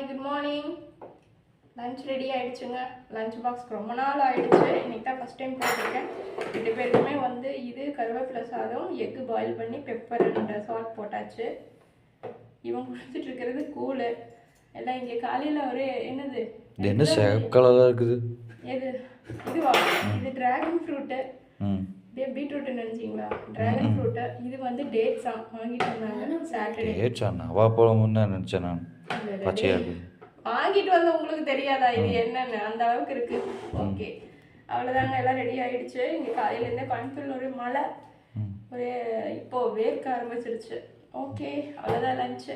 Good morning. Lunch ready ஆகிடுச்சுங்க. Lunch box ரொம்ப நாள் ஆகிடுச்சு. இன்றைக்கி தான் ஃபஸ்ட் டைம் போட்டிருக்கேன். 2 பேருக்குமே வந்து இது கருவேப்பிலை சாதம், எக்கு பாயில் பண்ணி பெப்பர் அண்ட் சால்ட் போட்டாச்சு. இவன் குடிச்சிட்டு இருக்கிறது கூழு. எல்லாம் இங்கே காலையில் ஒரு என்னது என்ன கலராக இருக்குது? எது இதுவா? இது டிராகன் ஃப்ரூட்டு. பீட்ரூட் நினைச்சிங்களா? Dragon fruit. இது வந்து டேட்ஸா வாங்கிட்டு வந்தாங்க சாட்டர்டே. டேட்ஸாண்ணா வாப்பழம்னு நினச்சேன் நான். பச்சையாக இருக்குது. வாங்கிட்டு வந்து உங்களுக்கு தெரியாதா இது என்னன்னு? அந்த அளவுக்கு இருக்கு. ஓகே, அவ்வளோதாங்க. எல்லாம் ரெடி ஆகிடுச்சு. இங்கே காலையிலேருந்தே கோயம்புத்தூர்ல ஒரு மழை, ஒரு இப்போ வேர்க்க ஆரம்பிச்சிருச்சு. ஓகே, அவ்வளோதான் லஞ்சு.